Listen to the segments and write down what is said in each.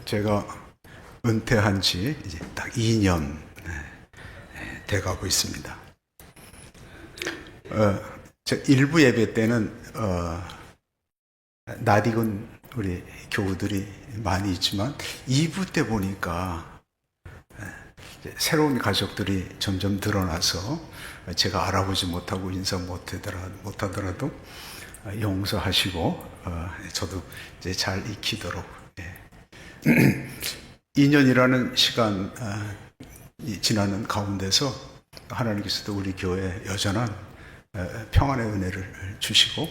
제가 은퇴한 지 이제 딱 2년 돼가고 있습니다. 제 일부 예배 때는 낯익은 우리 교우들이 많이 있지만 2부 때 보니까 새로운 가족들이 점점 늘어나서 제가 알아보지 못하고 인사 못하더라도 용서하시고 저도 이제 잘 익히도록 2년이라는 시간 지나는 가운데서 하나님께서도 우리 교회에 여전한 평안의 은혜를 주시고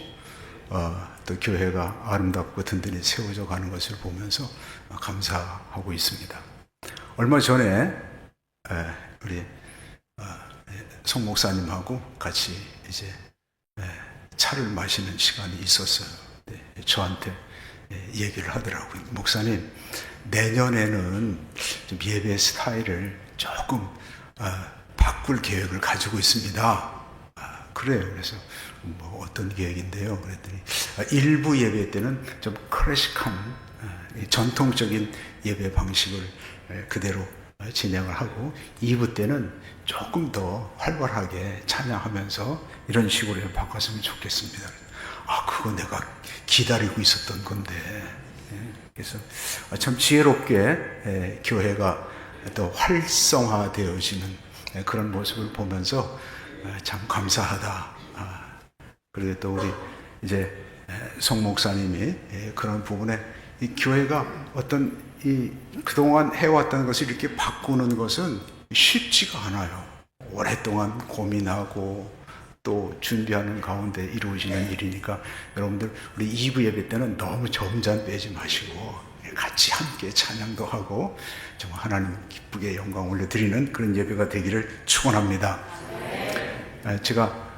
또 교회가 아름답고 든든히 세워져 가는 것을 보면서 감사하고 있습니다. 얼마 전에 우리 송 목사님하고 같이 이제 차를 마시는 시간이 있었어요. 저한테 얘기를 하더라고요. 목사님, 내년에는 좀 예배 스타일을 조금 바꿀 계획을 가지고 있습니다. 그래요. 그래서 뭐 어떤 계획인데요? 그랬더니 일부 예배 때는 좀 클래식한 전통적인 예배 방식을 그대로 진행을 하고 2부 때는 조금 더 활발하게 찬양하면서 이런 식으로 바꿨으면 좋겠습니다. 그거 내가 기다리고 있었던 건데. 그래서 참 지혜롭게 교회가 또 활성화되어지는 그런 모습을 보면서 참 감사하다. 그리고 또 우리 이제 송 목사님이 그런 부분에 이 교회가 어떤 이 그동안 해왔다는 것을 이렇게 바꾸는 것은 쉽지가 않아요. 오랫동안 고민하고 또 준비하는 가운데 이루어지는 일이니까 여러분들 우리 2부 예배 때는 너무 점잖 빼지 마시고 같이 함께 찬양도 하고 정말 하나님 기쁘게 영광 올려드리는 그런 예배가 되기를 축원합니다. 제가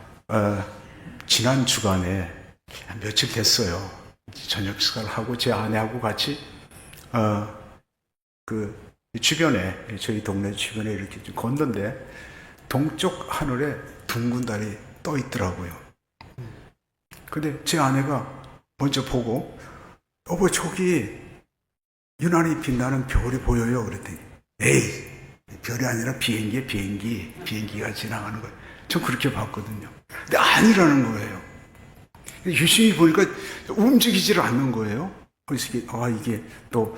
지난 주간에 며칠 됐어요. 저녁 식사를 하고 제 아내하고 같이 그 주변에 저희 동네 주변에 이렇게 좀 걷는데 동쪽 하늘에 둥근 달이 떠 있더라고요. 근데 제 아내가 먼저 보고 여보 저기 유난히 빛나는 별이 보여요. 그랬더니 에이 별이 아니라 비행기가 지나가는 거예요. 전 그렇게 봤거든요. 근데 아니라는 거예요. 유심히 보니까 움직이지를 않는 거예요. 그래서 이게 또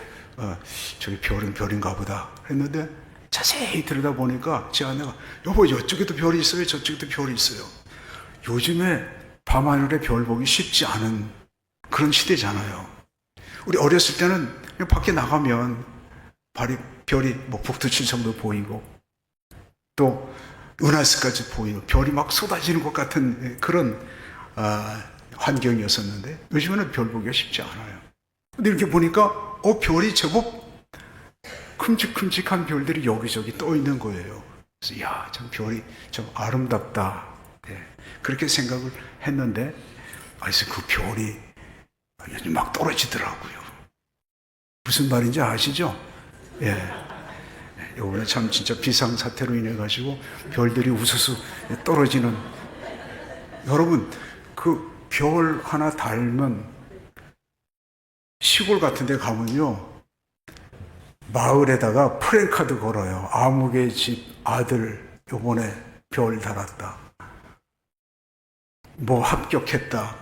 저기 별은 별인가 보다 했는데 자세히 들여다보니까 제 아내가 여보 이쪽에도 별이 있어요. 저쪽에도 별이 있어요. 요즘에 밤하늘에 별 보기 쉽지 않은 그런 시대잖아요. 우리 어렸을 때는 그냥 밖에 나가면 별이 뭐 북두칠성도 보이고 또 은하수까지 보이고 별이 막 쏟아지는 것 같은 그런 환경이었었는데 요즘에는 별 보기가 쉽지 않아요. 근데 이렇게 보니까 별이 제법 큼직큼직한 별들이 여기저기 떠 있는 거예요. 그래서 참 별이 참 아름답다. 그렇게 생각을 했는데 그래서 그 별이 요즘 막 떨어지더라고요. 무슨 말인지 아시죠? 이번에 참 진짜 비상사태로 인해 가지고 별들이 우수수 떨어지는 여러분 그 별 하나 닮은 시골 같은 데 가면요 마을에다가 프랜카드 걸어요. 아무개 집 아들 요번에 별 달았다. 뭐 합격했다.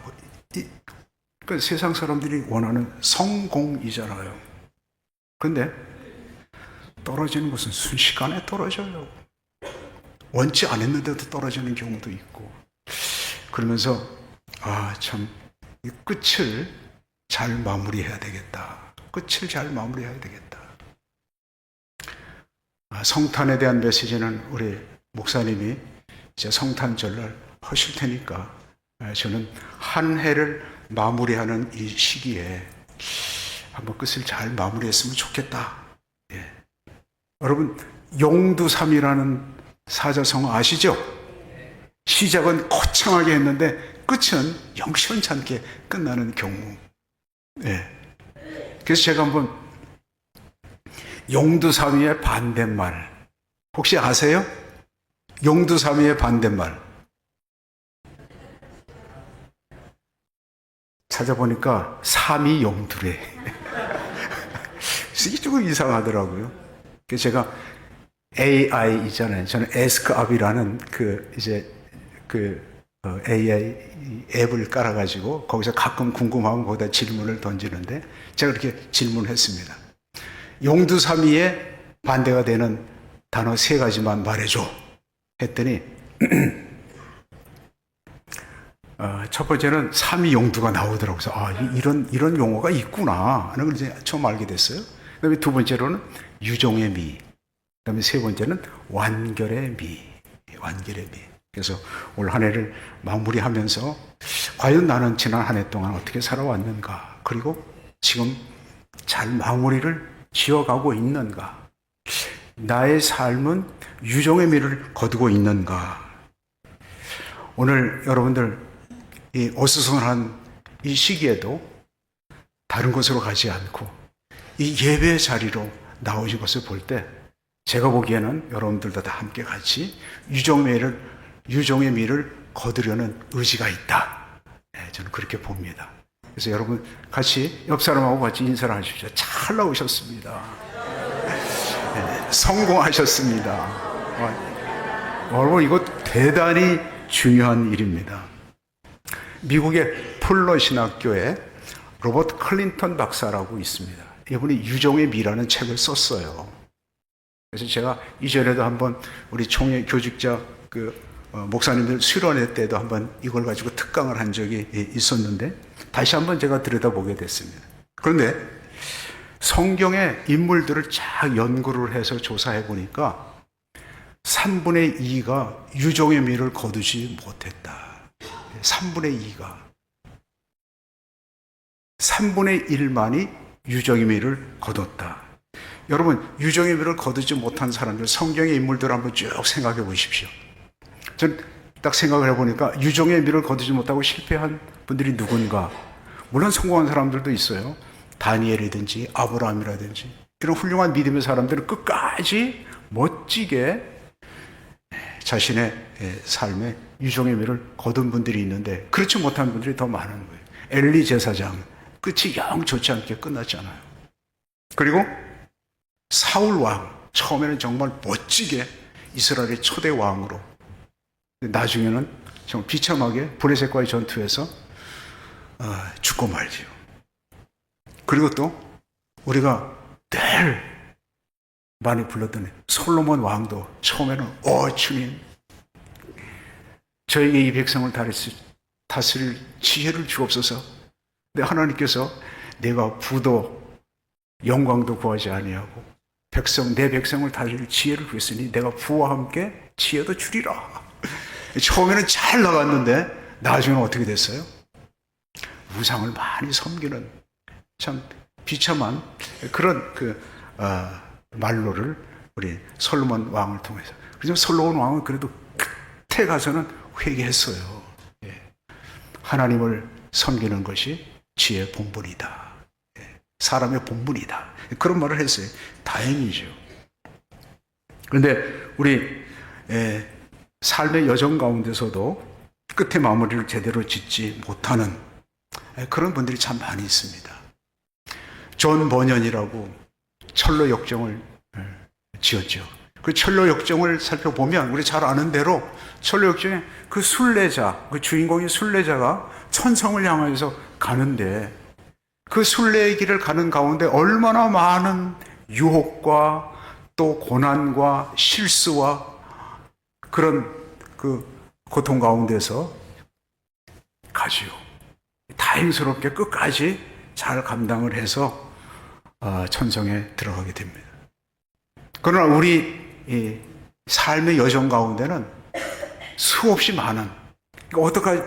그러니까 세상 사람들이 원하는 성공이잖아요. 근데 떨어지는 것은 순식간에 떨어져요. 원치 않았는데도 떨어지는 경우도 있고. 그러면서 참 이 끝을 잘 마무리해야 되겠다. 끝을 잘 마무리해야 되겠다. 성탄에 대한 메시지는 우리 목사님이 이제 성탄절날 하실 테니까 저는 한 해를 마무리하는 이 시기에 한번 끝을 잘 마무리했으면 좋겠다. 여러분 용두삼이라는 사자성어 아시죠? 시작은 거창하게 했는데 끝은 영시원찮게 끝나는 경우. 그래서 제가 한번 용두삼이의 반대말 혹시 아세요? 용두삼이의 반대말 찾아보니까 삼이용두래. 이게 조금 이상하더라고요. 그래서 제가 AI 있잖아요. 저는 에스크업이라는 AI 앱을 깔아가지고 거기서 가끔 궁금하면 거기다 질문을 던지는데 제가 그렇게 질문했습니다. 용두삼이에 반대가 되는 단어 3가지만 말해줘. 했더니 첫 번째는 삼위용두가 나오더라고요. 그래서 이런 용어가 있구나 하는 걸 이제 처음 알게 됐어요. 그다음에 두 번째로는 유종의 미. 그다음에 세 번째는 완결의 미. 완결의 미. 그래서 올 한 해를 마무리하면서 과연 나는 지난 한 해 동안 어떻게 살아왔는가, 그리고 지금 잘 마무리를 지어가고 있는가, 나의 삶은 유종의 미를 거두고 있는가. 오늘 여러분들 이 어수선한 이 시기에도 다른 곳으로 가지 않고 이 예배 자리로 나오신 것을 볼 때 제가 보기에는 여러분들도 다 함께 같이 유종의 미를 거두려는 의지가 있다. 네, 저는 그렇게 봅니다. 그래서 여러분 같이 옆 사람하고 같이 인사를 하십시오. 잘 나오셨습니다. 네, 성공하셨습니다. 여러분 이거 대단히 중요한 일입니다. 미국의 풀러 신학교에 로버트 클린턴 박사라고 있습니다. 이분이 유종의 미라는 책을 썼어요. 그래서 제가 이전에도 한번 우리 총회 교직자 목사님들 수련회 때도 한번 이걸 가지고 특강을 한 적이 있었는데 다시 한번 제가 들여다보게 됐습니다. 그런데 성경의 인물들을 쫙 연구를 해서 조사해 보니까 3분의 2가 유종의 미를 거두지 못했다. 3분의 2가. 3분의 1만이 유종의 미를 거뒀다. 여러분, 유종의 미를 거두지 못한 사람들, 성경의 인물들을 한번 쭉 생각해 보십시오. 전 딱 생각을 해보니까 유종의 미를 거두지 못하고 실패한 분들이 누군가. 물론 성공한 사람들도 있어요. 다니엘이든지 아브라함이라든지 이런 훌륭한 믿음의 사람들은 끝까지 멋지게 자신의 삶에 유종의 미를 거둔 분들이 있는데 그렇지 못한 분들이 더 많은 거예요. 엘리 제사장 끝이 영 좋지 않게 끝났잖아요. 그리고 사울 왕 처음에는 정말 멋지게 이스라엘의 초대 왕으로, 나중에는 정말 비참하게 브레셋과의 전투에서 죽고 말지요. 그리고 또 우리가 늘 많이 불렀던 솔로몬 왕도 처음에는 주님 저에게 이 백성을 다스릴 지혜를 주옵소서. 근데 하나님께서 내가 부도 영광도 구하지 아니하고 내 백성을 다스릴 지혜를 구했으니 내가 부와 함께 지혜도 주리라. 처음에는 잘 나갔는데 나중에는 어떻게 됐어요? 우상을 많이 섬기는 참 비참한 그런 말로를 우리 솔로몬 왕을 통해서. 그래서 솔로몬 왕은 그래도 끝에 가서는 회개했어요. 하나님을 섬기는 것이 지혜의 본분이다. 사람의 본분이다. 그런 말을 했어요. 다행이죠. 그런데 우리 삶의 여정 가운데서도 끝에 마무리를 제대로 짓지 못하는 그런 분들이 참 많이 있습니다. 존 버년이라고 철로 역정을 지었죠. 그 철로 역정을 살펴보면 우리 잘 아는 대로 철로 역정의 그 순례자, 그 주인공인 순례자가 천성을 향해서 가는데 그 순례의 길을 가는 가운데 얼마나 많은 유혹과 또 고난과 실수와 그런 그 고통 가운데서 가지요. 다행스럽게 끝까지 잘 감당을 해서 천성에 들어가게 됩니다. 그러나 우리 이 삶의 여정 가운데는 수없이 많은, 어떻게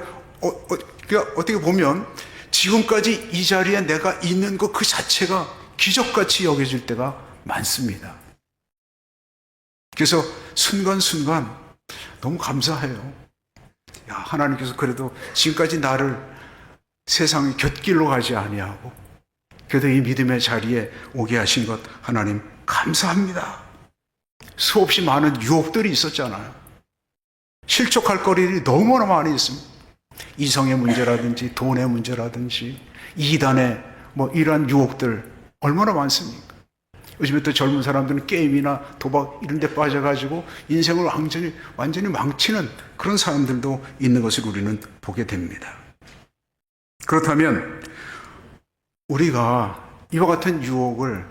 보면 지금까지 이 자리에 내가 있는 것 그 자체가 기적같이 여겨질 때가 많습니다. 그래서 순간순간 너무 감사해요. 하나님께서 그래도 지금까지 나를 세상의 곁길로 가지 아니하고 그래도 이 믿음의 자리에 오게 하신 것 하나님 감사합니다. 수없이 많은 유혹들이 있었잖아요. 실족할 거리들이 너무나 많이 있습니다. 이성의 문제라든지 돈의 문제라든지 이단의 이러한 유혹들 얼마나 많습니까? 요즘에 또 젊은 사람들은 게임이나 도박 이런 데 빠져가지고 인생을 완전히 망치는 그런 사람들도 있는 것을 우리는 보게 됩니다. 그렇다면 우리가 이와 같은 유혹을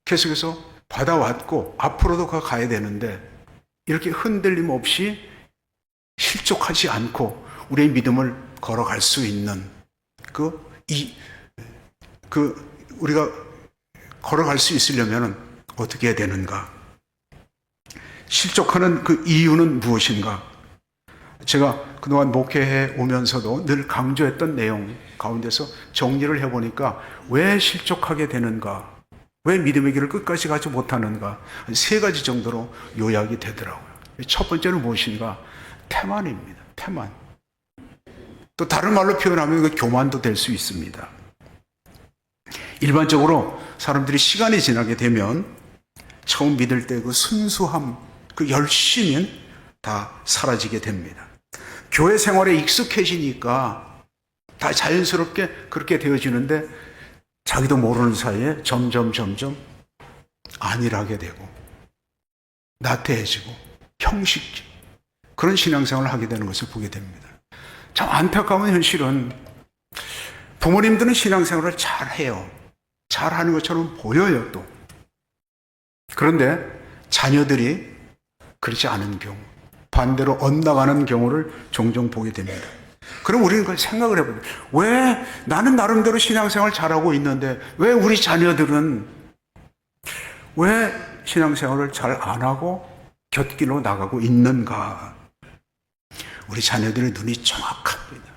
계속해서 받아왔고 앞으로도 가야 되는데 이렇게 흔들림 없이 실족하지 않고 우리의 믿음을 걸어갈 수 있는 우리가 걸어갈 수 있으려면 어떻게 해야 되는가? 실족하는 그 이유는 무엇인가? 제가 그동안 목회해 오면서도 늘 강조했던 내용 가운데서 정리를 해보니까 왜 실족하게 되는가? 왜 믿음의 길을 끝까지 가지 못하는가? 세 가지 정도로 요약이 되더라고요. 첫 번째는 무엇인가? 태만입니다. 태만. 또 다른 말로 표현하면 그 교만도 될 수 있습니다. 일반적으로 사람들이 시간이 지나게 되면 처음 믿을 때 그 순수함, 그 열심은 다 사라지게 됩니다. 교회 생활에 익숙해지니까 다 자연스럽게 그렇게 되어지는데 자기도 모르는 사이에 점점 안일하게 되고 나태해지고 형식적 그런 신앙생활을 하게 되는 것을 보게 됩니다. 참 안타까운 현실은 부모님들은 신앙생활을 잘해요. 잘하는 것처럼 보여요 또. 그런데 자녀들이 그렇지 않은 경우, 반대로 엇나가는 경우를 종종 보게 됩니다. 그럼 우리는 그걸 생각을 해보죠. 왜 나는 나름대로 신앙생활 잘하고 있는데 왜 우리 자녀들은 왜 신앙생활을 잘 안 하고 곁길로 나가고 있는가? 우리 자녀들의 눈이 정확합니다.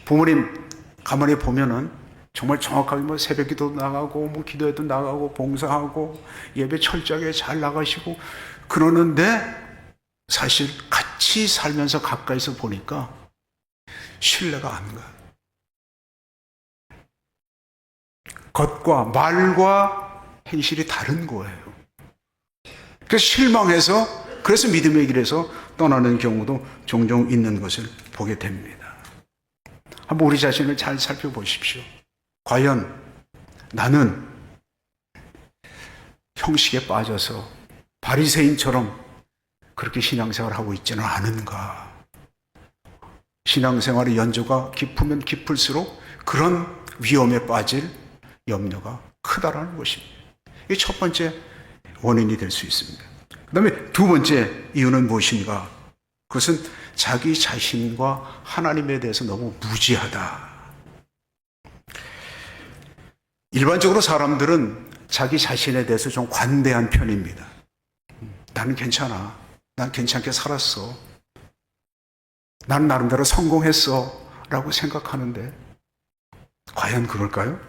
부모님 가만히 보면은 정말 정확하게 새벽기도 나가고 기도회도 나가고 봉사하고 예배 철저하게 잘 나가시고 그러는데 사실 같이 살면서 가까이서 보니까 신뢰가 안 가요. 겉과 말과 행실이 다른 거예요. 그래서 실망해서 그래서 믿음의 길에서 떠나는 경우도 종종 있는 것을 보게 됩니다. 한번 우리 자신을 잘 살펴보십시오. 과연 나는 형식에 빠져서 바리새인처럼 그렇게 신앙생활을 하고 있지는 않은가? 신앙생활의 연조가 깊으면 깊을수록 그런 위험에 빠질 염려가 크다라는 것입니다. 이게 첫 번째 원인이 될 수 있습니다. 그 다음에 두 번째 이유는 무엇인가? 그것은 자기 자신과 하나님에 대해서 너무 무지하다. 일반적으로 사람들은 자기 자신에 대해서 좀 관대한 편입니다. 나는 괜찮아. 난 괜찮게 살았어. 난 나름대로 성공했어. 라고 생각하는데 과연 그럴까요?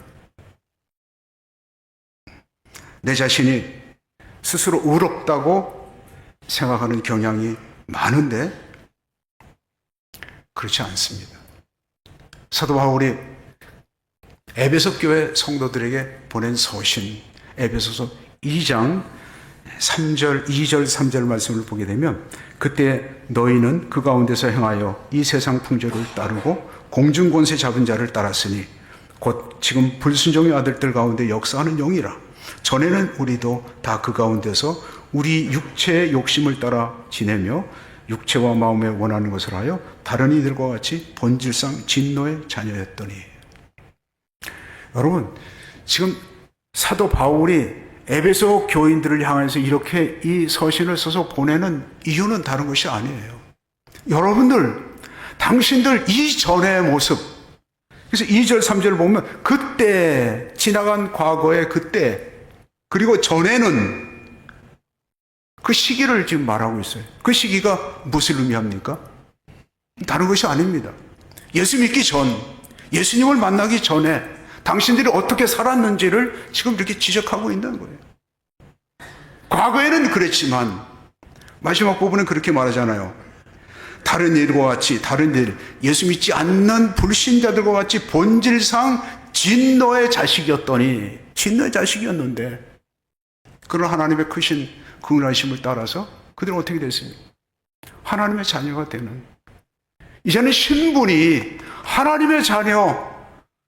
내 자신이 스스로 의롭다고 생각하는 경향이 많은데 그렇지 않습니다. 사도 바울이 에베소 교회 성도들에게 보낸 서신 에베소서 2장 3절, 2절, 3절 말씀을 보게 되면 그때 너희는 그 가운데서 행하여 이 세상 풍조를 따르고 공중권세 잡은 자를 따랐으니 곧 지금 불순종의 아들들 가운데 역사하는 영이라. 전에는 우리도 다 그 가운데서 우리 육체의 욕심을 따라 지내며 육체와 마음에 원하는 것을 하여 다른 이들과 같이 본질상 진노의 자녀였더니. 여러분, 지금 사도 바울이 에베소 교인들을 향해서 이렇게 이 서신을 써서 보내는 이유는 다른 것이 아니에요. 여러분들, 당신들 이전의 모습, 그래서 2절, 3절을 보면 그때, 지나간 과거의 그때, 그리고 전에는 그 시기를 지금 말하고 있어요. 그 시기가 무엇을 의미합니까? 다른 것이 아닙니다. 예수 믿기 전, 예수님을 만나기 전에 당신들이 어떻게 살았는지를 지금 이렇게 지적하고 있는 거예요. 과거에는 그랬지만 마지막 부분은 그렇게 말하잖아요. 다른 일과 같이, 다른 일, 예수 믿지 않는 불신자들과 같이 본질상 진노의 자식이었더니, 진노의 자식이었는데 그런 하나님의 크신 긍휼하심을 따라서 그들은 어떻게 됐습니까? 하나님의 자녀가 되는, 이제는 신분이 하나님의 자녀,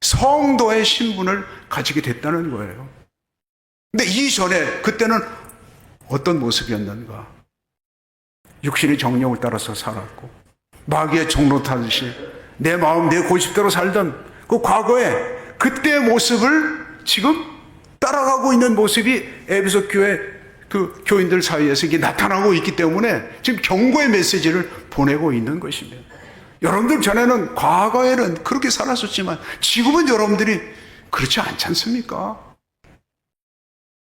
성도의 신분을 가지게 됐다는 거예요. 근데 이전에 그때는 어떤 모습이었는가? 육신의 정령을 따라서 살았고 마귀의 종로 타듯이 내 마음 내 고집대로 살던 그 과거에 그때의 모습을 지금 따라가고 있는 모습이 에베소 교회 그 교인들 사이에서 이게 나타나고 있기 때문에 지금 경고의 메시지를 보내고 있는 것입니다. 여러분들 전에는 과거에는 그렇게 살았었지만 지금은 여러분들이 그렇지 않지 않습니까?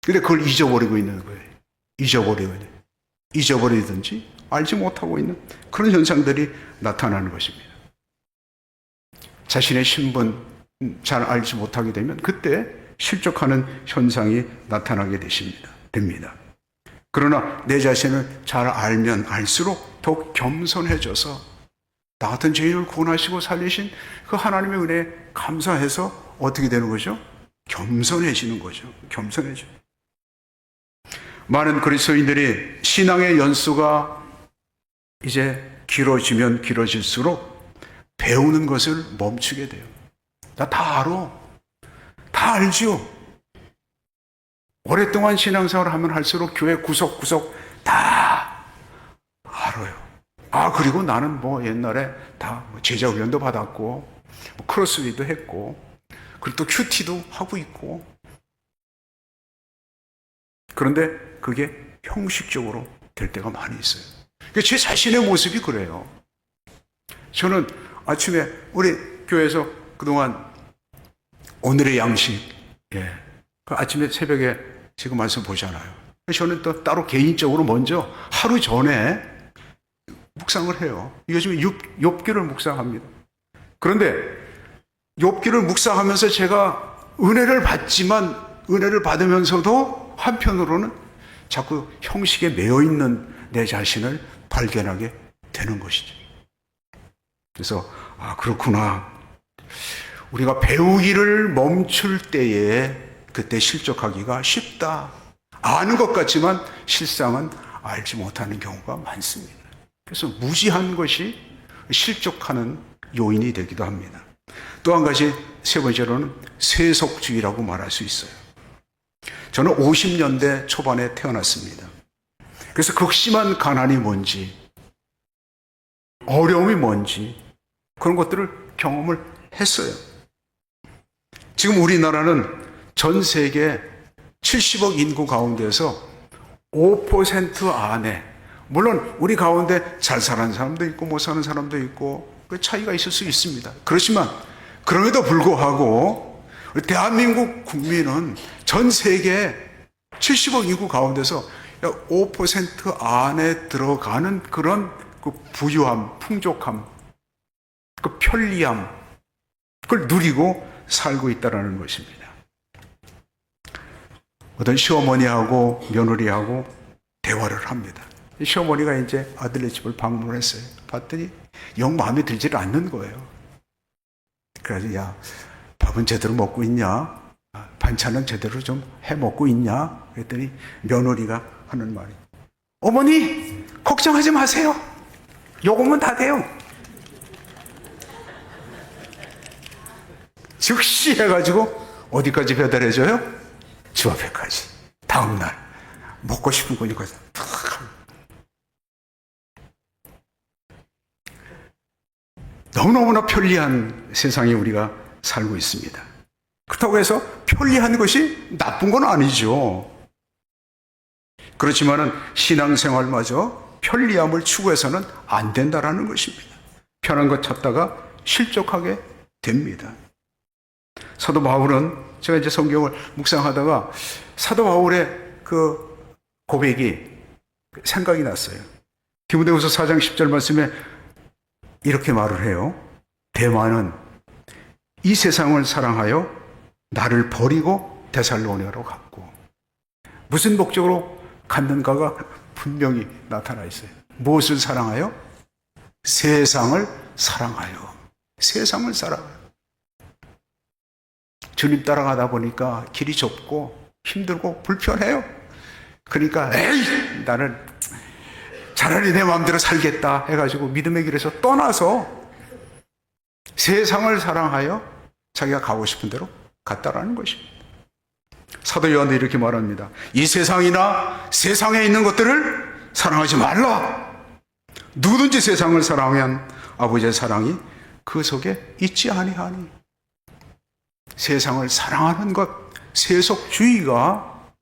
근데 그걸 잊어버리고 있는 거예요. 잊어버리든지 알지 못하고 있는 그런 현상들이 나타나는 것입니다. 자신의 신분 잘 알지 못하게 되면 그때 실족하는 현상이 나타나게 됩니다. 그러나 내 자신을 잘 알면 알수록 더욱 겸손해져서 나 같은 죄인을 구원하시고 살리신 그 하나님의 은혜에 감사해서 어떻게 되는 거죠? 겸손해지는 거죠. 겸손해져. 많은 그리스도인들이 신앙의 연수가 이제 길어지면 길어질수록 배우는 것을 멈추게 돼요. 나 다 알아. 다 알죠. 오랫동안 신앙생활을 하면 할수록 교회 구석구석 다 알아요. 그리고 나는 옛날에 다 제자 훈련도 받았고 크로스핏도 했고 그리고 또 큐티도 하고 있고. 그런데 그게 형식적으로 될 때가 많이 있어요. 제 자신의 모습이 그래요. 저는 아침에 우리 교회에서 그동안 오늘의 양식, 그 아침에 새벽에 지금 말씀 보잖아요. 저는 또 따로 개인적으로 먼저 하루 전에 묵상을 해요. 요즘에 욥기를 묵상합니다. 그런데 욥기를 묵상하면서 제가 은혜를 받지만 은혜를 받으면서도 한편으로는 자꾸 형식에 매여 있는 내 자신을 발견하게 되는 것이죠. 그래서 그렇구나. 우리가 배우기를 멈출 때에 그때 실족하기가 쉽다. 아는 것 같지만 실상은 알지 못하는 경우가 많습니다. 그래서 무지한 것이 실족하는 요인이 되기도 합니다. 또 한 가지 세 번째로는 세속주의라고 말할 수 있어요. 저는 50년대 초반에 태어났습니다. 그래서 극심한 가난이 뭔지, 어려움이 뭔지 그런 것들을 경험을 했어요. 지금 우리나라는 전 세계 70억 인구 가운데서 5% 안에, 물론 우리 가운데 잘 사는 사람도 있고 못 사는 사람도 있고 그 차이가 있을 수 있습니다. 그렇지만 그럼에도 불구하고 우리 대한민국 국민은 전 세계 70억 인구 가운데서 5% 안에 들어가는 그런 그 부유함, 풍족함, 그 편리함, 그걸 누리고 살고 있다는 것입니다. 어떤 시어머니하고 며느리하고 대화를 합니다. 시어머니가 이제 아들네 집을 방문했어요. 봤더니 영 마음에 들지를 않는 거예요. 그래서 야, 밥은 제대로 먹고 있냐? 반찬은 제대로 좀 해 먹고 있냐? 그랬더니 며느리가 하는 말이, 어머니 걱정하지 마세요. 요거면 다 돼요. 즉시 해가지고 어디까지 배달해줘요? 집 앞에까지. 다음날 먹고 싶은 거니까 탁. 너무너무나 편리한 세상에 우리가 살고 있습니다. 그렇다고 해서 편리한 것이 나쁜 건 아니죠. 그렇지만은 신앙생활마저 편리함을 추구해서는 안 된다라는 것입니다. 편한 것 찾다가 실족하게 됩니다. 사도 바울은, 제가 이제 성경을 묵상하다가 사도 바울의 그 고백이 생각이 났어요. 디모데후서 4장 10절 말씀에 이렇게 말을 해요. 대만은 이 세상을 사랑하여 나를 버리고 데살로니가로 갔고, 무슨 목적으로 갔는가가 분명히 나타나 있어요. 무엇을 사랑하여? 세상을 사랑하여. 세상을 사랑하여. 주님 따라가다 보니까 길이 좁고 힘들고 불편해요. 그러니까 에이, 나는 차라리 내 마음대로 살겠다 해가지고 믿음의 길에서 떠나서 세상을 사랑하여 자기가 가고 싶은 대로 갔다라는 것입니다. 사도 요한도 이렇게 말합니다. 이 세상이나 세상에 있는 것들을 사랑하지 말라. 누구든지 세상을 사랑하면 아버지의 사랑이 그 속에 있지 아니하니. 세상을 사랑하는 것, 세속주의가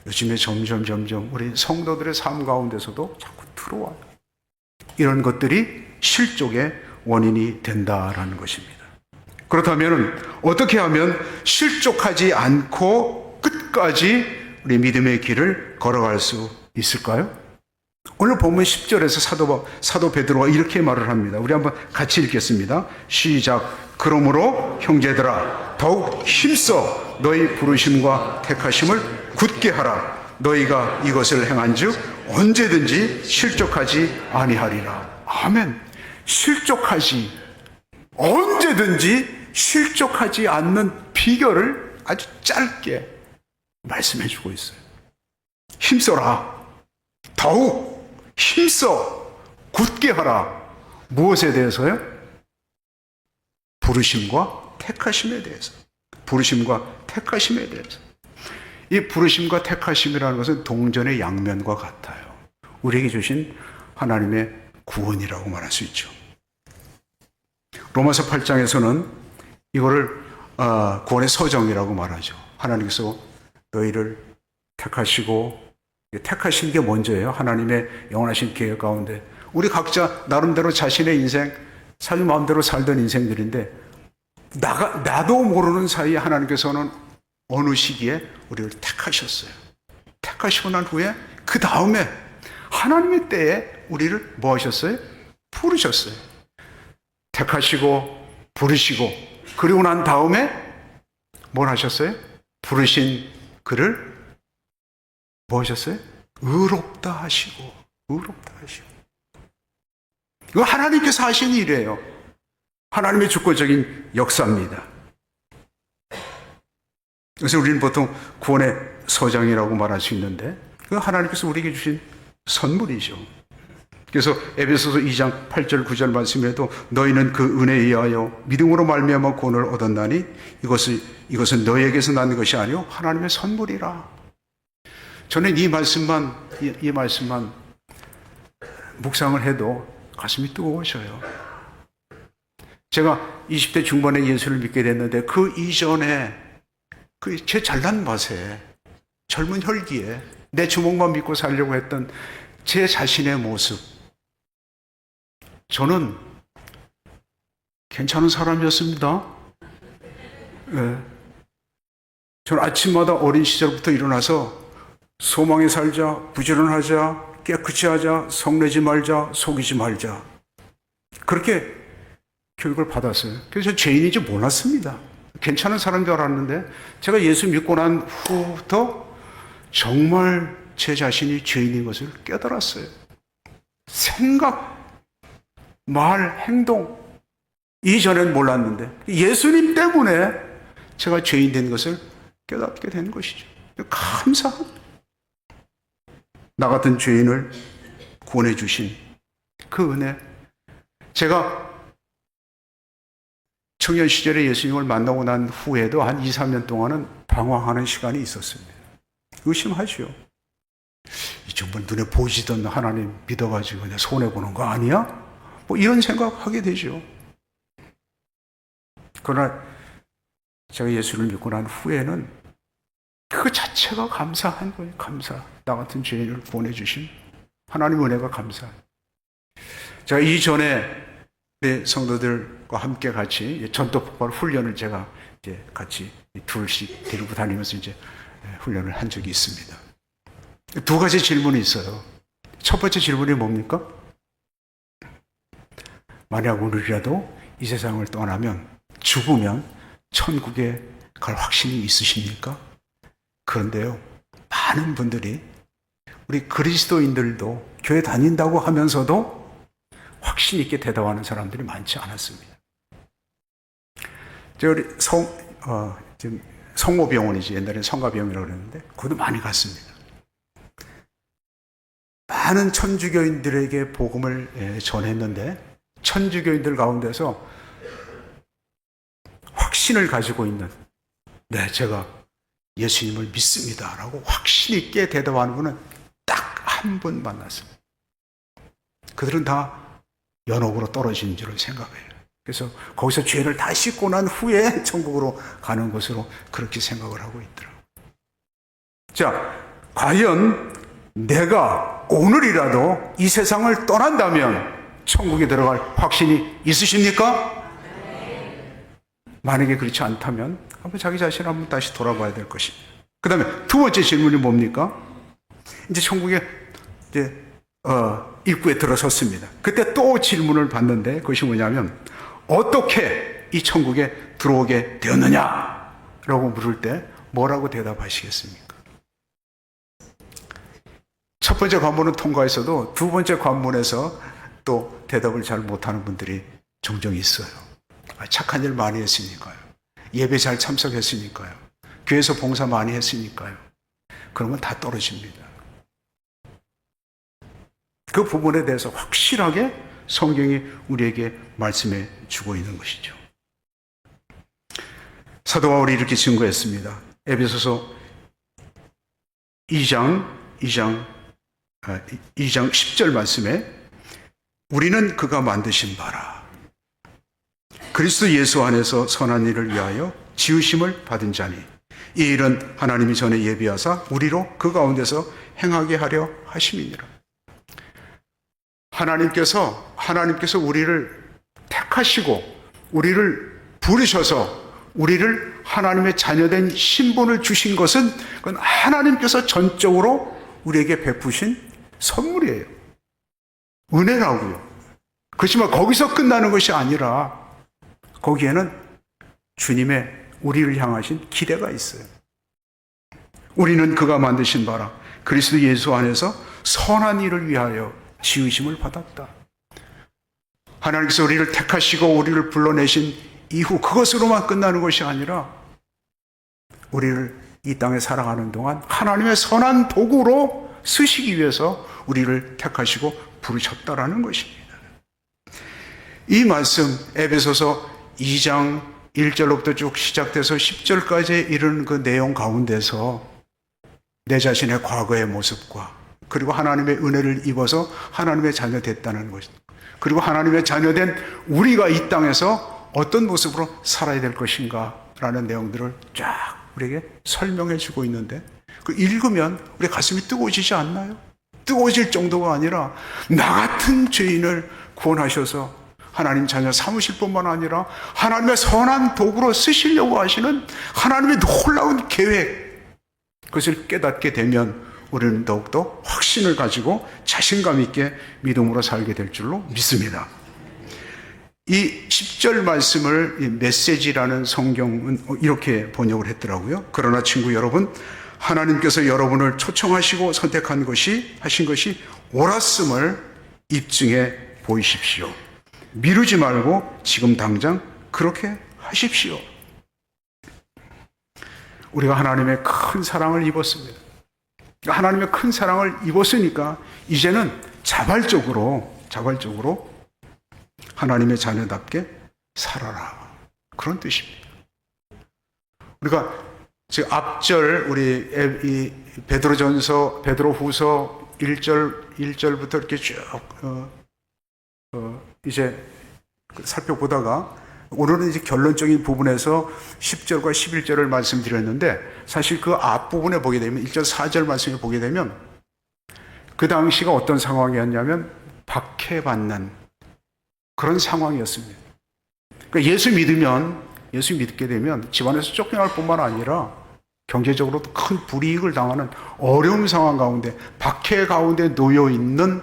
요즘에 점점 우리 성도들의 삶 가운데서도 자꾸 들어와요. 이런 것들이 실족의 원인이 된다라는 것입니다. 그렇다면 어떻게 하면 실족하지 않고 끝까지 우리 믿음의 길을 걸어갈 수 있을까요? 오늘 본문 10절에서 사도 베드로가 이렇게 말을 합니다. 우리 한번 같이 읽겠습니다. 시작. 그러므로 형제들아 더욱 힘써 너희 부르심과 택하심을 굳게 하라. 너희가 이것을 행한즉 언제든지 실족하지 아니하리라. 아멘. 언제든지 실족하지 않는 비결을 아주 짧게 말씀해 주고 있어요. 힘써라. 더욱 힘써 굳게 하라. 무엇에 대해서요? 부르심과 택하심에 대해서. 부르심과 택하심에 대해서. 이 부르심과 택하심이라는 것은 동전의 양면과 같아요. 우리에게 주신 하나님의 구원이라고 말할 수 있죠. 로마서 8장에서는 이거를 구원의 서정이라고 말하죠. 하나님께서 너희를 택하시고, 택하신 게 먼저예요. 하나님의 영원하신 계획 가운데 우리 각자 나름대로 자신의 인생, 자기 마음대로 살던 인생들인데 나도 모르는 사이에 하나님께서는 어느 시기에 우리를 택하셨어요. 택하시고 난 후에 그 다음에 하나님의 때에 우리를 뭐 하셨어요? 부르셨어요. 택하시고 부르시고 그리고 난 다음에 뭘 하셨어요? 부르신 그를 뭐 하셨어요? 의롭다 하시고. 이거 하나님께서 하신 일이에요. 하나님의 주권적인 역사입니다. 그래서 우리는 보통 구원의 서장이라고 말할 수 있는데 그 하나님께서 우리에게 주신 선물이죠. 그래서 에베소서 2장 8절 9절 말씀에도 너희는 그 은혜에 의하여 믿음으로 말미암아 구원을 얻었나니 이것은 너희에게서 난 것이 아니요 하나님의 선물이라. 저는 이 말씀만 묵상을 해도 가슴이 뜨거워져요. 제가 20대 중반에 예수를 믿게 됐는데 그 이전에 제 잘난 맛에 젊은 혈기에 내 주먹만 믿고 살려고 했던 제 자신의 모습, 저는 괜찮은 사람이었습니다. 네. 저는 아침마다 어린 시절부터 일어나서 소망에 살자, 부지런하자, 깨끗이 하자, 성내지 말자, 속이지 말자. 그렇게 교육을 받았어요. 그래서 저 죄인인지 몰랐습니다. 괜찮은 사람인 줄 알았는데 제가 예수 믿고 난 후부터 정말 제 자신이 죄인인 것을 깨달았어요. 생각, 말, 행동 이전엔 몰랐는데 예수님 때문에 제가 죄인 된 것을 깨닫게 된 것이죠. 감사합니다. 나 같은 죄인을 구원해 주신 그 은혜. 제가 청년 시절에 예수님을 만나고 난 후에도 한 2, 3년 동안은 방황하는 시간이 있었습니다. 의심하죠. 이 정말 눈에 보이지던 하나님 믿어가지고 그냥 손해보는 거 아니야? 뭐 이런 생각하게 되죠. 그러나 제가 예수를 믿고 난 후에는 그 자체가 감사한 거예요. 감사. 나 같은 죄인을 구원해 주신 하나님 은혜가 감사. 제가 이전에 내 성도들과 함께 같이 전도폭발 훈련을 제가 이제 같이 둘씩 데리고 다니면서 이제 훈련을 한 적이 있습니다. 두 가지 질문이 있어요. 첫 번째 질문이 뭡니까? 만약 오늘이라도 이 세상을 떠나면 죽으면 천국에 갈 확신이 있으십니까? 그런데요, 많은 분들이 우리 그리스도인들도 교회 다닌다고 하면서도 확신 있게 대답하는 사람들이 많지 않았습니다. 우리 지금 성모병원이지 옛날에는 성가병이라고 그랬는데 거기도 많이 갔습니다. 많은 천주교인들에게 복음을 전했는데 천주교인들 가운데서 확신을 가지고 있는 제가 예수님을 믿습니다 라고 확신 있게 대답하는 분은 딱 한 분 만났습니다. 그들은 다 연옥으로 떨어진 줄을 생각해요. 그래서 거기서 죄를 다 씻고 난 후에 천국으로 가는 것으로 그렇게 생각을 하고 있더라고요. 자, 과연 내가 오늘이라도 이 세상을 떠난다면 천국에 들어갈 확신이 있으십니까? 만약에 그렇지 않다면 한번 자기 자신을 한번 다시 돌아봐야 될 것입니다. 그 다음에 두 번째 질문이 뭡니까? 이제 천국에 이제 입구에 들어섰습니다. 그때 또 질문을 받는데 그것이 뭐냐면 어떻게 이 천국에 들어오게 되었느냐라고 물을 때 뭐라고 대답하시겠습니까? 첫 번째 관문은 통과했어도 두 번째 관문에서 또 대답을 잘 못하는 분들이 종종 있어요. 착한 일 많이 했으니까요. 예배 잘 참석했으니까요. 교회에서 봉사 많이 했으니까요. 그러면 다 떨어집니다. 그 부분에 대해서 확실하게 성경이 우리에게 말씀해 주고 있는 것이죠. 사도 바울이 이렇게 증거했습니다. 에베소서 2장 10절 말씀에 우리는 그가 만드신 바라 그리스도 예수 안에서 선한 일을 위하여 지으심을 받은 자니 이 일은 하나님이 전에 예비하사 우리로 그 가운데서 행하게 하려 하심이니라. 하나님께서 우리를 택하시고 우리를 부르셔서 우리를 하나님의 자녀된 신분을 주신 것은 그건 하나님께서 전적으로 우리에게 베푸신 선물이에요. 은혜라고요. 그렇지만 거기서 끝나는 것이 아니라 거기에는 주님의 우리를 향하신 기대가 있어요. 우리는 그가 만드신 바라 그리스도 예수 안에서 선한 일을 위하여 지으심을 받았다. 하나님께서 우리를 택하시고 우리를 불러내신 이후 그것으로만 끝나는 것이 아니라 우리를 이 땅에 살아가는 동안 하나님의 선한 도구로 쓰시기 위해서 우리를 택하시고 부르셨다라는 것입니다. 이 말씀 에베소서 2장 1절로부터 쭉 시작돼서 10절까지 이르는 그 내용 가운데서 내 자신의 과거의 모습과 그리고 하나님의 은혜를 입어서 하나님의 자녀 됐다는 것, 그리고 하나님의 자녀된 우리가 이 땅에서 어떤 모습으로 살아야 될 것인가 라는 내용들을 쫙 우리에게 설명해 주고 있는데 그 읽으면 우리 가슴이 뜨거워지지 않나요? 뜨거워질 정도가 아니라 나 같은 죄인을 구원하셔서 하나님 자녀 삼으실 뿐만 아니라 하나님의 선한 도구로 쓰시려고 하시는 하나님의 놀라운 계획, 그것을 깨닫게 되면 우리는 더욱더 확신을 가지고 자신감 있게 믿음으로 살게 될 줄로 믿습니다. 이 10절 말씀을 메시지라는 성경은 이렇게 번역을 했더라고요. 그러나 친구 여러분, 하나님께서 여러분을 초청하시고 선택한 하신 것이 옳았음을 입증해 보이십시오. 미루지 말고 지금 당장 그렇게 하십시오. 우리가 하나님의 큰 사랑을 입었습니다. 하나님의 큰 사랑을 입었으니까 이제는 자발적으로 하나님의 자녀답게 살아라. 그런 뜻입니다. 우리가 지금 앞절 우리 이 베드로전서 베드로후서 1절부터 이렇게 쭉 이제 살펴보다가 오늘은 이제 결론적인 부분에서 10절과 11절을 말씀드렸는데 사실 그 앞부분에 보게 되면 1절 4절 말씀을 보게 되면 그 당시가 어떤 상황이었냐면 박해받는 그런 상황이었습니다. 그러니까 예수 믿게 되면 집안에서 쫓겨날 뿐만 아니라 경제적으로도 큰 불이익을 당하는 어려운 상황 가운데 박해 가운데 놓여 있는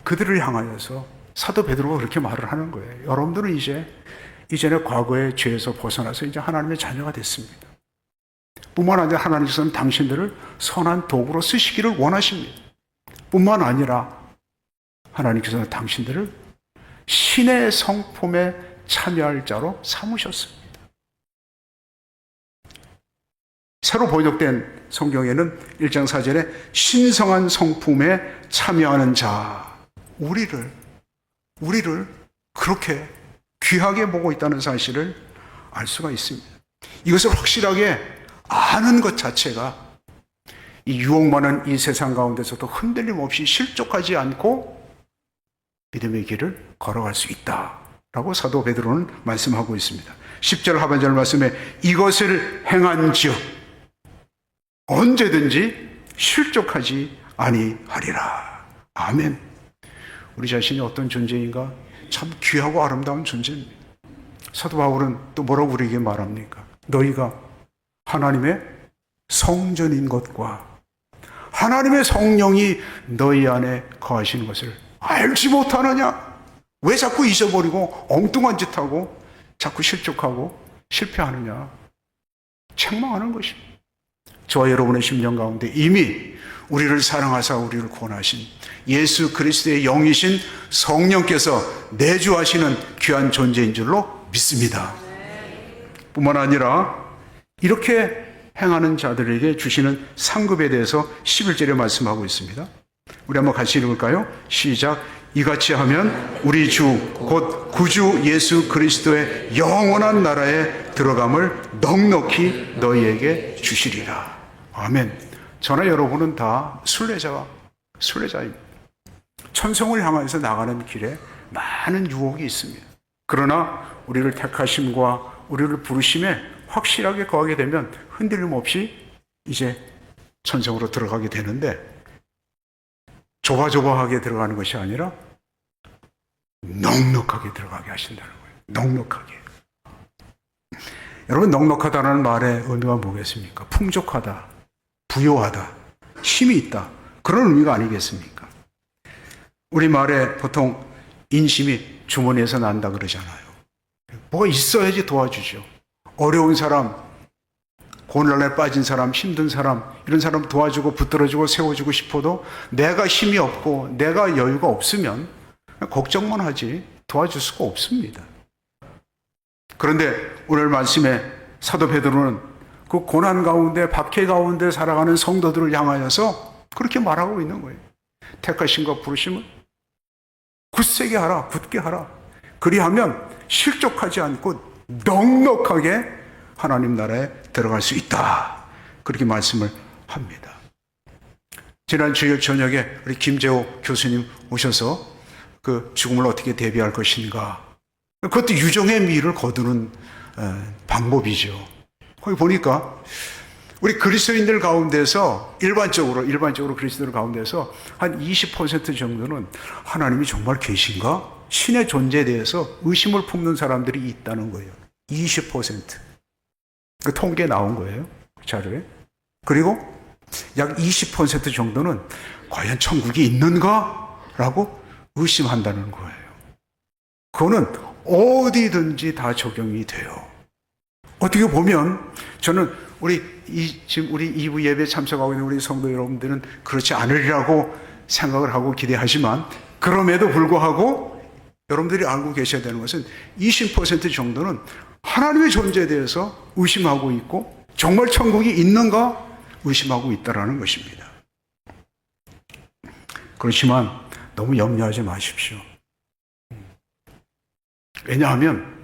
그들을 향하여서 사도 베드로가 그렇게 말을 하는 거예요. 여러분들은 이전의 과거의 죄에서 벗어나서 이제 하나님의 자녀가 됐습니다. 뿐만 아니라 하나님께서는 당신들을 선한 도구로 쓰시기를 원하십니다. 뿐만 아니라 하나님께서는 당신들을 신의 성품에 참여할 자로 삼으셨습니다. 새로 번역된 성경에는 1장 4절에 신성한 성품에 참여하는 자, 우리를 그렇게 귀하게 보고 있다는 사실을 알 수가 있습니다. 이것을 확실하게 아는 것 자체가 이 유혹 많은 이 세상 가운데서도 흔들림 없이 실족하지 않고 믿음의 길을 걸어갈 수 있다라고 사도 베드로는 말씀하고 있습니다. 10절 하반절 말씀에 이것을 행한즉 언제든지 실족하지 아니하리라. 아멘. 우리 자신이 어떤 존재인가? 참 귀하고 아름다운 존재입니다. 사도 바울은 또 뭐라고 우리에게 말합니까? 너희가 하나님의 성전인 것과 하나님의 성령이 너희 안에 거하시는 것을 알지 못하느냐? 왜 자꾸 잊어버리고 엉뚱한 짓하고 자꾸 실족하고 실패하느냐? 책망하는 것입니다. 저와 여러분의 심령 가운데 이미 우리를 사랑하사 우리를 구원하신 예수 그리스도의 영이신 성령께서 내주하시는 귀한 존재인 줄로 믿습니다. 뿐만 아니라 이렇게 행하는 자들에게 주시는 상급에 대해서 11절에 말씀하고 있습니다. 우리 한번 같이 읽을까요? 시작. 이같이 하면 우리 주 곧 구주 예수 그리스도의 영원한 나라에 들어감을 넉넉히 너희에게 주시리라. 아멘. 저나 여러분은 다 순례자입니다. 천성을 향해서 나가는 길에 많은 유혹이 있습니다. 그러나 우리를 택하심과 우리를 부르심에 확실하게 거하게 되면 흔들림 없이 이제 천성으로 들어가게 되는데, 조바조바하게 들어가는 것이 아니라 넉넉하게 들어가게 하신다는 거예요. 넉넉하게. 여러분, 넉넉하다는 말의 의미가 뭐겠습니까? 풍족하다, 부요하다, 힘이 있다, 그런 의미가 아니겠습니까? 우리말에 보통 인심이 주머니에서 난다 그러잖아요. 뭐가 있어야지 도와주죠. 어려운 사람, 고난에 빠진 사람, 힘든 사람, 이런 사람 도와주고 붙들어주고 세워주고 싶어도 내가 힘이 없고 내가 여유가 없으면 걱정만 하지 도와줄 수가 없습니다. 그런데 오늘 말씀에 사도 베드로는 그 고난 가운데, 박해 가운데 살아가는 성도들을 향하여서 그렇게 말하고 있는 거예요. 택하심과 부르심은 굳세게 하라, 굳게 하라. 그리하면 실족하지 않고 넉넉하게 하나님 나라에 들어갈 수 있다. 그렇게 말씀을 합니다. 지난 주일 저녁에 우리 김재호 교수님 오셔서 그 죽음을 어떻게 대비할 것인가, 그것도 유종의 미를 거두는 방법이죠. 거기 보니까 우리 그리스도인들 가운데서 일반적으로 그리스도인들 가운데서 한 20% 정도는 하나님이 정말 계신가? 신의 존재에 대해서 의심을 품는 사람들이 있다는 거예요. 20%. 그 통계에 나온 거예요. 자료에. 그리고 약 20% 정도는 과연 천국이 있는가? 라고 의심한다는 거예요. 그거는 어디든지 다 적용이 돼요. 어떻게 보면 저는 지금 우리 2부 예배에 참석하고 있는 우리 성도 여러분들은 그렇지 않으리라고 생각을 하고 기대하지만, 그럼에도 불구하고 여러분들이 알고 계셔야 되는 것은 20% 정도는 하나님의 존재에 대해서 의심하고 있고 정말 천국이 있는가 의심하고 있다는 것입니다. 그렇지만 너무 염려하지 마십시오. 왜냐하면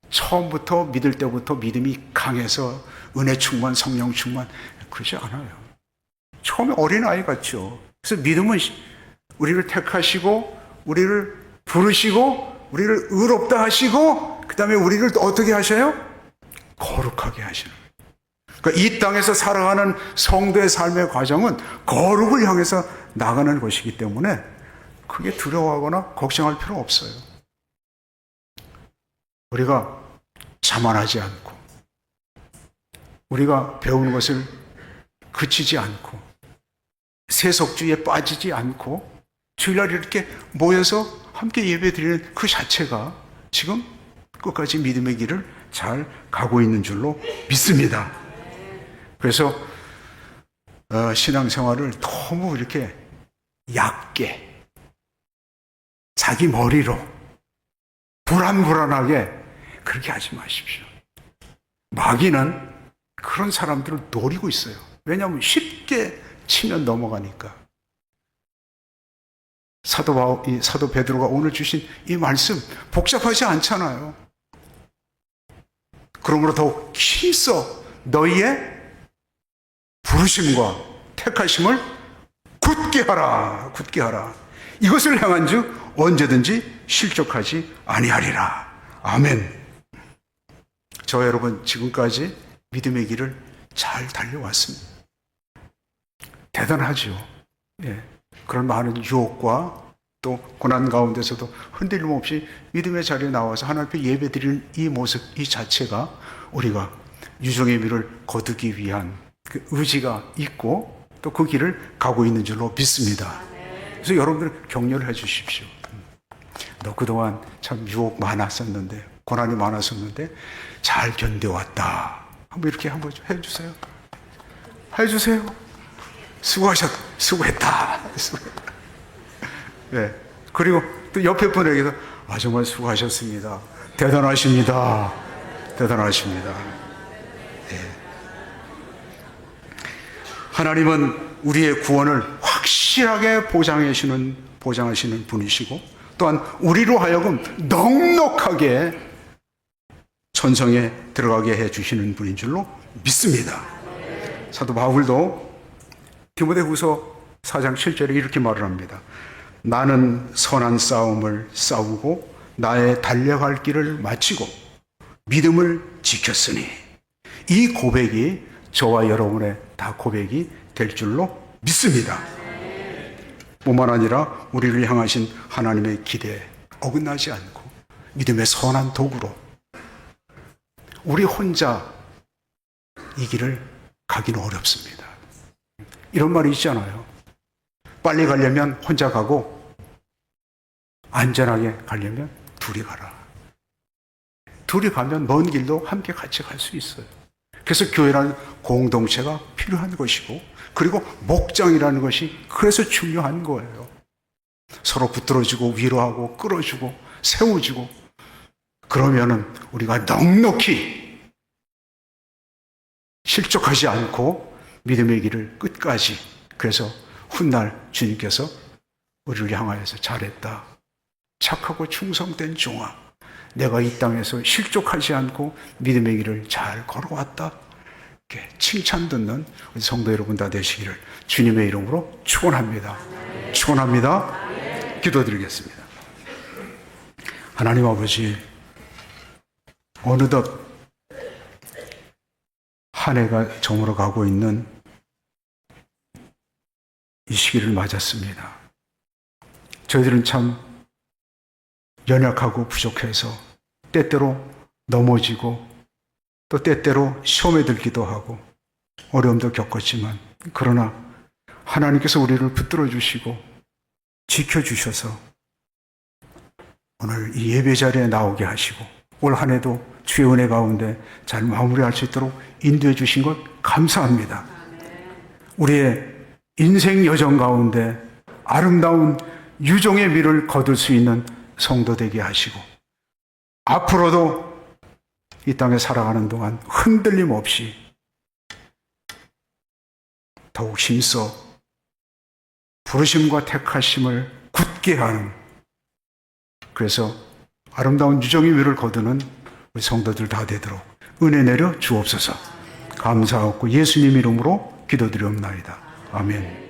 처음부터 믿을 때부터 믿음이 강해서 은혜 충만, 성령 충만, 그렇지 않아요. 처음에 어린아이 같죠. 그래서 믿음은 우리를 택하시고 우리를 부르시고 우리를 의롭다 하시고 그 다음에 우리를 어떻게 하셔요? 거룩하게 하시는 거예요. 그러니까 이 땅에서 살아가는 성도의 삶의 과정은 거룩을 향해서 나가는 것이기 때문에 크게 두려워하거나 걱정할 필요 없어요. 우리가 자만하지 않고 우리가 배우는 것을 그치지 않고 세속주의에 빠지지 않고 주일날 이렇게 모여서 함께 예배드리는 그 자체가 지금 끝까지 믿음의 길을 잘 가고 있는 줄로 믿습니다. 그래서 신앙생활을 너무 이렇게 얕게 자기 머리로 불안불안하게 그렇게 하지 마십시오. 마귀는 그런 사람들을 노리고 있어요. 왜냐하면 쉽게 치면 넘어가니까. 사도 베드로가 오늘 주신 이 말씀 복잡하지 않잖아요. 그러므로 더욱 힘써 너희의 부르심과 택하심을 굳게 하라. 굳게 하라. 이것을 향한 즉 언제든지 실족하지 아니하리라. 아멘. 저 여러분 지금까지 믿음의 길을 잘 달려왔습니다. 대단하죠. 예. 그런 많은 유혹과 또 고난 가운데서도 흔들림 없이 믿음의 자리에 나와서 하나님 앞에 예배드리는 이 모습, 이 자체가 우리가 유종의 미를 거두기 위한 그 의지가 있고 또 그 길을 가고 있는 줄로 믿습니다. 그래서 여러분들 격려를 해 주십시오. 너 그동안 참 유혹 많았었는데, 고난이 많았었는데 잘 견뎌왔다. 한번 이렇게 한번 해주세요. 해주세요. 수고했다. 네. 그리고 또 옆에 분에게도 정말 수고하셨습니다. 대단하십니다. 대단하십니다. 네. 하나님은 우리의 구원을 확실하게 보장하시는 분이시고 또한 우리로 하여금 넉넉하게 천성에 들어가게 해주시는 분인 줄로 믿습니다. 사도 바울도 디모데후서 4장 7절에 이렇게 말을 합니다. 나는 선한 싸움을 싸우고 나의 달려갈 길을 마치고 믿음을 지켰으니 이 고백이 저와 여러분의 다 고백이 될 줄로 믿습니다. 뿐만 아니라 우리를 향하신 하나님의 기대에 어긋나지 않고 믿음의 선한 도구로 우리 혼자 이 길을 가기는 어렵습니다. 이런 말이 있잖아요. 빨리 가려면 혼자 가고 안전하게 가려면 둘이 가라. 둘이 가면 먼 길도 함께 같이 갈 수 있어요. 그래서 교회라는 공동체가 필요한 것이고 그리고 목장이라는 것이 그래서 중요한 거예요. 서로 붙들어주고 위로하고 끌어주고 세워주고 그러면은 우리가 넉넉히 실족하지 않고 믿음의 길을 끝까지 그래서 훗날 주님께서 우리를 향하여서 잘했다. 착하고 충성된 종아. 내가 이 땅에서 실족하지 않고 믿음의 길을 잘 걸어왔다. 이렇게 칭찬 듣는 우리 성도 여러분 다 되시기를 주님의 이름으로 축원합니다. 축원합니다. 기도드리겠습니다. 하나님 아버지, 어느덧 한 해가 저물어 가고 있는 이 시기를 맞았습니다. 저희들은 참 연약하고 부족해서 때때로 넘어지고 또 때때로 시험에 들기도 하고 어려움도 겪었지만 그러나 하나님께서 우리를 붙들어 주시고 지켜주셔서 오늘 이 예배 자리에 나오게 하시고 올 한 해도 주의 은혜 가운데 잘 마무리할 수 있도록 인도해 주신 것 감사합니다. 우리의 인생 여정 가운데 아름다운 유종의 미를 거둘 수 있는 성도 되게 하시고 앞으로도 이 땅에 살아가는 동안 흔들림 없이 더욱 힘써 부르심과 택하심을 굳게 하는 그래서 아름다운 유종의 미를 거두는 우리 성도들 다 되도록 은혜 내려 주옵소서. 감사하고 예수님 이름으로 기도드리옵나이다. 아멘.